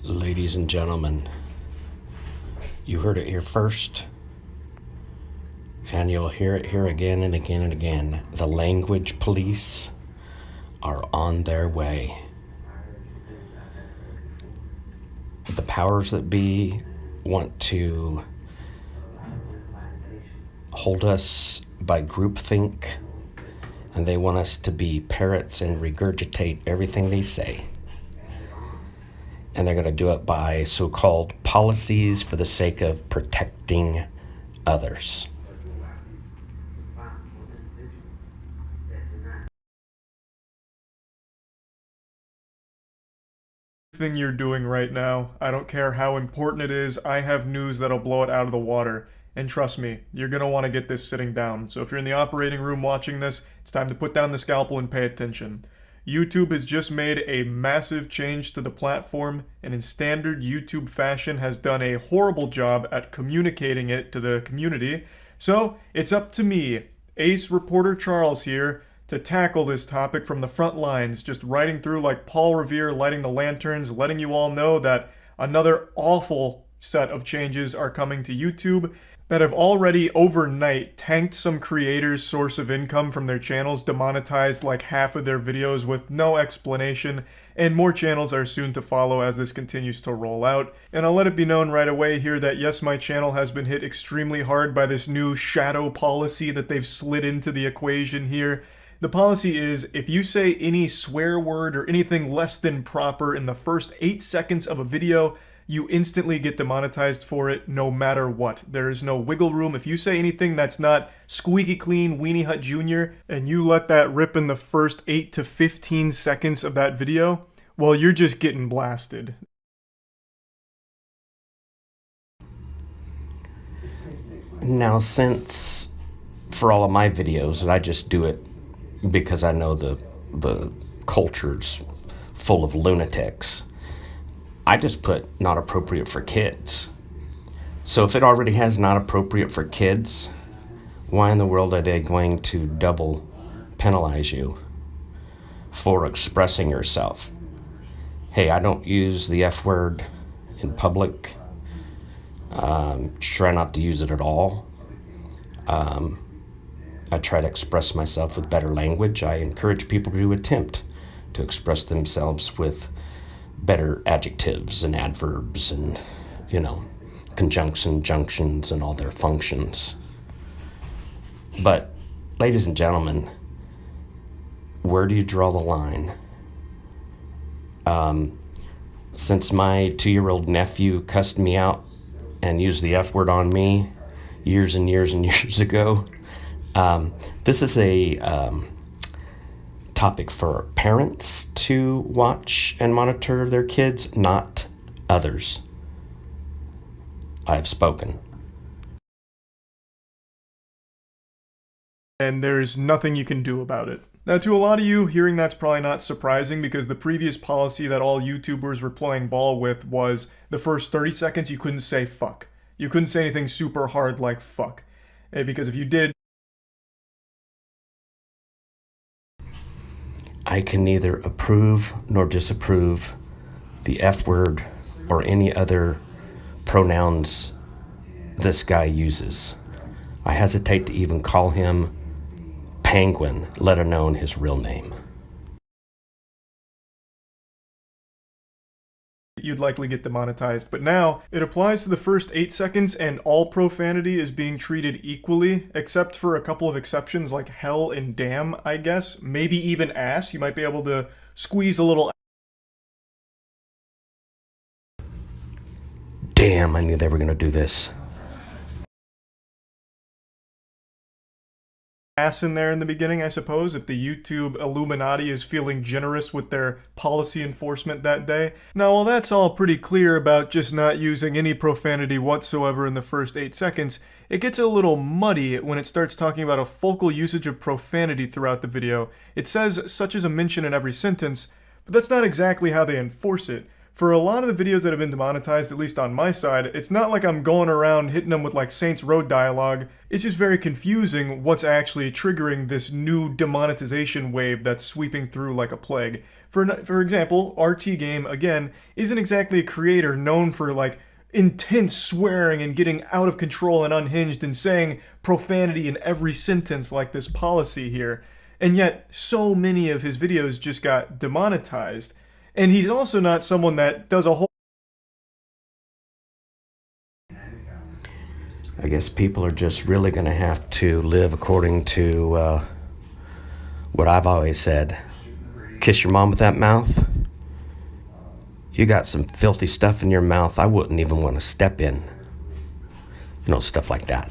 Ladies and gentlemen, you heard it here first, and you'll hear it here again and again and again. The language police are on their way. The powers that be want to hold us by groupthink, and they want us to be parrots and regurgitate everything they say. And they're going to do it by so-called policies for the sake of protecting others. Thing you're doing right now, I don't care how important it is, I have news that'll blow it out of the water. And trust me, you're gonna want to get this sitting down. So if you're in the operating room watching this, it's time to put down the scalpel and pay attention. YouTube has just made a massive change to the platform, and in standard YouTube fashion has done a horrible job at communicating it to the community. So it's up to me, Ace Reporter Charles here, to tackle this topic from the front lines, just riding through like Paul Revere lighting the lanterns, letting you all know that another awful set of changes are coming to YouTube that have already overnight tanked some creators' source of income from their channels, demonetized like half of their videos with no explanation, and more channels are soon to follow as this continues to roll out. And I'll let it be known right away here that yes, my channel has been hit extremely hard by this new shadow policy that they've slid into the equation here. The policy is, if you say any swear word or anything less than proper in the first 8 seconds of a video, you instantly get demonetized for it no matter what. There is no wiggle room. If you say anything that's not squeaky clean Weenie Hut Jr. and you let that rip in the first 8 to 15 seconds of that video, well, you're just getting blasted. Now, since for all of my videos, and I just do it because I know the culture's full of lunatics, I just put not appropriate for kids. So if it already has not appropriate for kids, why in the world are they going to double penalize you for expressing yourself? Hey, I don't use the F word in public. Try not to use it at all. I try to express myself with better language. I encourage people to attempt to express themselves with better adjectives and adverbs and, conjunction, junctions, and all their functions. But, ladies and gentlemen, where do you draw the line? Since my 2-year-old nephew cussed me out and used the F word on me years and years and years ago, this is a topic for parents to watch and monitor their kids, not others. I have spoken. And there's nothing you can do about it. Now, to a lot of you, hearing that's probably not surprising because the previous policy that all YouTubers were playing ball with was the first 30 seconds you couldn't say fuck. You couldn't say anything super hard like fuck. Because if you did, I can neither approve nor disapprove the F word or any other pronouns this guy uses. I hesitate to even call him Penguin, let alone his real name. you'd likely get demonetized. But now, it applies to the first 8 seconds and all profanity is being treated equally, except for a couple of exceptions like hell and damn, I guess. Maybe even ass. You might be able to squeeze a little. Damn, I knew they were going to do this. Ass in there in the beginning, I suppose, if the YouTube Illuminati is feeling generous with their policy enforcement that day. Now, while that's all pretty clear about just not using any profanity whatsoever in the first 8 seconds, it gets a little muddy when it starts talking about a focal usage of profanity throughout the video. It says such as a mention in every sentence, but that's not exactly how they enforce it. For a lot of the videos that have been demonetized, at least on my side, it's not like I'm going around hitting them with like Saints Row dialogue. It's just very confusing what's actually triggering this new demonetization wave that's sweeping through like a plague. For example, RT Game, again, isn't exactly a creator known for like intense swearing and getting out of control and unhinged and saying profanity in every sentence like this policy here. And yet, so many of his videos just got demonetized. And he's also not someone that does a whole... I guess people are just really going to have to live according to what I've always said. Kiss your mom with that mouth. You got some filthy stuff in your mouth I wouldn't even want to step in. You know, stuff like that.